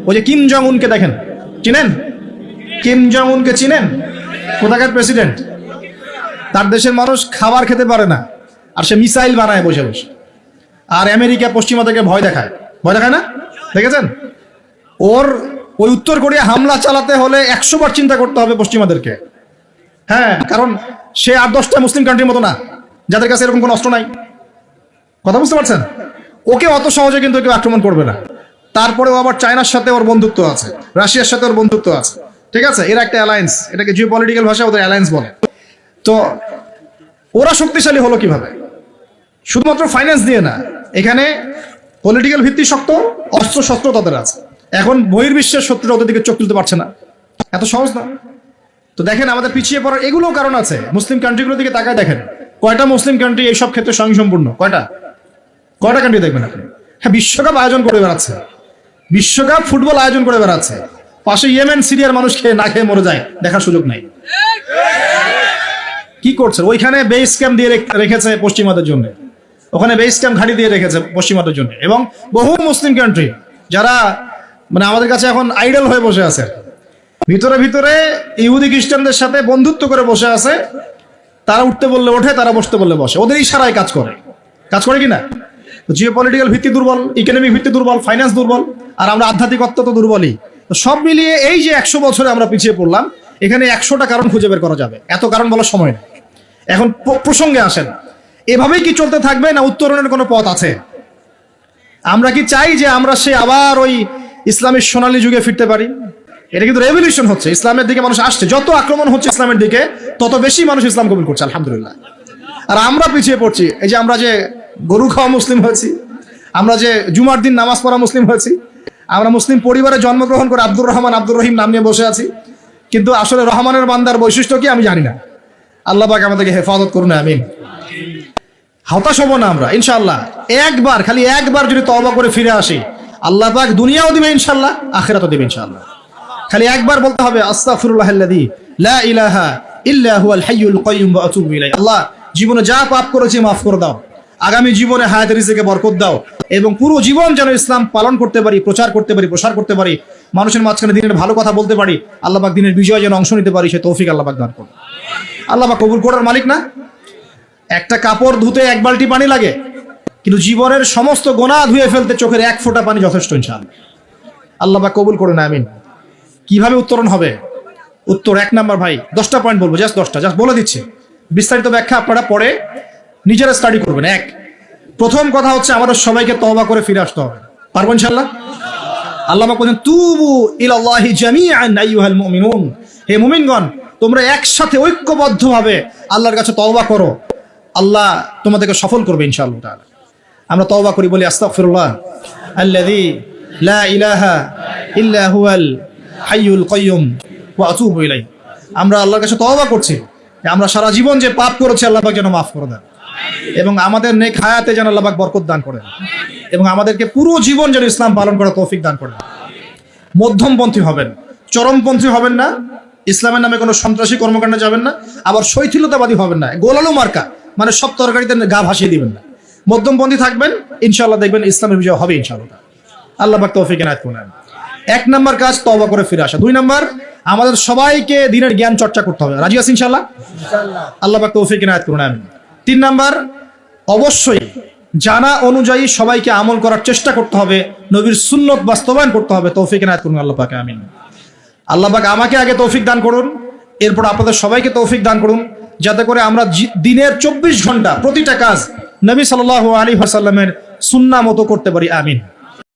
ওই যে Kim Jong উনকে দেখেন, চিনেন? কিম জং উনকে চিনেন? কোথাকার প্রেসিডেন্ট? তার দেশের মানুষ খাবার খেতে পারে না, আর সে মিসাইল বানায় বসে বসে। আর আমেরিকা পশ্চিমা থেকে ভয় দেখায় না? দেখেছেন? ওর ওই উত্তর কোরিয়া হামলা চালাতে হলে 100 বার চিন্তা করতে হবে পশ্চিমাদেরকে। হ্যাঁ, কারণ সে 8-10টা মুসলিম কান্ট্রির মতো না যাদের কাছে এরকম কোনো অস্ত্র নাই। কথা বুঝতে পারছেন? ওকে অত সহজে কিন্তু কেউ আক্রমণ করবে না। তারপরেও আবার চায়নার সাথে ওর বন্ধুত্ব আছে, রাশিয়ার সাথে ওর বন্ধুত্ব আছে, ঠিক আছে? এরা একটা অ্যালায়েন্স, এটাকে জিও পলিটিক্যাল ভাষায় ওদের অ্যালায়েন্স বলে। তো ওরা শক্তিশালী হলো কিভাবে? শুধুমাত্র ফাইন্যান্স দিয়ে না, এখানে পলিটিক্যাল ভিত্তি শক্ত, অস্ত্র শস্ত্র তাদের আছে। এখন বহির্বিশ্বের শত্রুরা ওদের দিকে চোখ তুলতে পারছে না, এত সহজ না। তো দেখেন আমাদের পিছিয়ে পড়ার এগুলোও কারণ আছে। মুসলিম কান্ট্রিগুলোর দিকে তাকায় দেখেন, কয়টা মুসলিম কান্ট্রি এইসব ক্ষেত্রে স্বয়ংসম্পূর্ণ? কয়টা কান্ট্রি দেখবেন আপনি? হ্যাঁ, বিশ্বকাপ আয়োজন করে বেড়াচ্ছে, বিশ্বকাপ ফুটবল আয়োজন করে বেড়াচ্ছে, পাশে ইয়েমেন সিরিয়ার মানুষ খেয়ে না খেয়ে মরে যায়, দেখার সুযোগ নাই। কি করছে? ওইখানে বেস ক্যাম্প দিয়ে রেখেছে পশ্চিমাদের জন্য, ওখানে বেস ক্যাম্প ঘাঁটি দিয়ে রেখেছে পশ্চিমাদের জন্য। এবং বহু মুসলিম কান্ট্রি যারা মানে আমাদের কাছে এখন আইডল হয়ে বসে আছে, ভিতরে ভিতরে ইহুদি খ্রিস্টানদের সাথে বন্ধুত্ব করে বসে আছে। তারা উঠতে বললে ওঠে, তারা বসতে বললে বসে, ওদের ইশারায় কাজ করে কিনা? জিও পলিটিক্যাল ভিত্তি দুর্বল, ইকোনমিক ভিত্তি দুর্বল, ফাইন্যান্স দুর্বল, আর আমরা আধ্যাত্মিকত্ব তো দুর্বলই। তো সব মিলিয়ে এই যে 100 বছরে আমরা পিছিয়ে পড়লাম, এখানে 100টা কারণ খুঁজে বের করা যাবে, এত কারণ বলার সময় নেই। এখন প্রসঙ্গে আসেন, এভাবেই কি চলতে থাকবে না উত্তরণের কোনো পথ আছে? আমরা কি চাই যে আমরা সে আবার ওই ইসলামের সোনালী যুগে ফিরতে পারি? এটা কিন্তু রেভলিউশন হচ্ছে, ইসলামের দিকে মানুষ আসছে। যত আক্রমণ হচ্ছে ইসলামের দিকে, তত বেশি মানুষ ইসলাম কবুল করছে, আলহামদুলিল্লাহ। আর আমরা পিছিয়ে পড়ছি। এই যে আমরা যে গরু খাওয়া মুসলিম হয়েছি, আমরা যে জুমার দিন নামাজ পড়া মুসলিম হয়েছি, আমরা মুসলিম পরিবারে জন্মগ্রহণ করে আব্দুর রহমান, আব্দুর রহিম নাম নিয়ে বসে আছি, কিন্তু আসলে রহমানের বান্দার বৈশিষ্ট্য কি আমি জানি না। আল্লাহ পাক আমাদেরকে হেফাজত করুন, আমিন। হতাশ হব না আমরা ইনশাআল্লাহ। খালি একবার যদি তওবা করে ফিরে আসি, আল্লাহ পাক দুনিয়াও দিবে ইনশাআল্লাহ, আখিরাতও দিবে ইনশাআল্লাহ। খালি একবার বলতে হবে, আস্তাগফিরুল্লাহাল্লাযী লা ইলাহা ইল্লা হুয়াল হাইয়ুল কাইয়্যুম ওয়া আতুবু ইলাইহি। আল্লাহ, জীবনে যা পাপ করেছি মাফ করে দাও, আগামী জীবনে হায়াতের রিজিকে বরকত দাও, এবং পুরো জীবন যেন ইসলাম পালন করতে পারি, প্রচার করতে পারি, প্রসার করতে পারি, মানুষের মাঝখানে দিনের ভালো কথা বলতে পারি, আল্লাহ পাক দিনের বিজয় যেন অংশ নিতে পারি, সে তৌফিক আল্লাহ পাক দান করুন। আল্লাহ পাক কবুল করার মালিক না? একটা কাপড় ধুতে 1 বালতি পানি লাগে, কিন্তু জীবনের সমস্ত গোনাহ ধুয়ে ফেলতে চোখের 1 ফোঁটা পানি যথেষ্ট ইনশাআল্লাহ। আল্লাহ পাক কবুল করুন, আমিন। কিভাবে উত্তরণ হবে? উত্তর 1 নাম্বার, ভাই 10টা পয়েন্ট বলবো, জাস্ট 10টা, জাস্ট বলে দিচ্ছি। বিস্তারিত ব্যাখ্যা আপনারা পরে নিজেরা স্টাডি করবেন। প্রথম কথা হচ্ছে আমাদের সবাইকে তওবা করে ফিরে আসতে হবে। পারবো ইনশাআল্লাহ? আল্লাহ পাক বলেন, তুবু ইলাল্লাহি জামিআন আইয়ুহাল মুমিনুন, হে মুমিনগণ, তোমরা একসাথে ঐক্যবদ্ধভাবে আল্লাহর কাছে তওবা করো, আল্লাহ তোমাদেরকে সফল করবে ইনশাআল্লাহ তাআলা। আমরা তওবা করি, বলি আস্তাগফিরুল্লাহ আল্লাযী লা ইলাহা ইল্লা হুয়াল হাইয়ুল কাইয়্যুম ওয়া আতুবু ইলাইহি। আমরা আল্লাহর কাছে তওবা করছি, আমরা সারা জীবন যে পাপ করেছি আল্লাহ পাক যেন মাফ করে দেন, এবং আমাদের নেক হায়াতে যেন আল্লাহ পাক বরকত দান করেন, এবং আমাদেরকে পুরো জীবন যেন ইসলাম পালন করার তৌফিক দান করেন। মধ্যমপন্থী হবেন, চরমপন্থী হবেন না, ইসলামের নামে কোনো সন্ত্রাসী কর্মকাণ্ডে যাবেন না, আবার শৈথিলতাবাদী হবেন না, গোলালু মার্কা মানে সব তরকারিতে গা ভাসিয়ে দিবেন না। মধ্যমপন্থী থাকবেন, ইনশাআল্লাহ দেখবেন ইসলামের বিজয় হবে ইনশাআল্লাহ। আল্লাহ পাক তৌফিক এনায়েত করুন। 1 নাম্বার কাজ তওবা করে ফিরে আসা। 2 নাম্বার, আমাদের সবাইকে দিনের জ্ঞান চর্চা করতে হবে। রাজি আছেন ইনশাআল্লাহ? আল্লাহ পাক তৌফিক এনায়েত করুন, আমিন। 3 নাম্বার, অবশ্যই জানা অনুযায়ী সবাইকে আমল করার চেষ্টা করতে হবে, নবীর সুন্নত বাস্তবায়ন করতে হবে। তৌফিক এনায়েত করুন আল্লাহ পাক, আমিন। আল্লাহ পাক আমাকে আগে তৌফিক দান করুন, এরপর আপনাদের সবাইকে তৌফিক দান করুন, যাতে করে আমরা দিনের 24 ঘন্টা প্রতিটা কাজ নবী সাল্লাল্লাহু আলাইহি ওয়াসাল্লামের সুন্নাহ মতো করতে পারি, আমিন।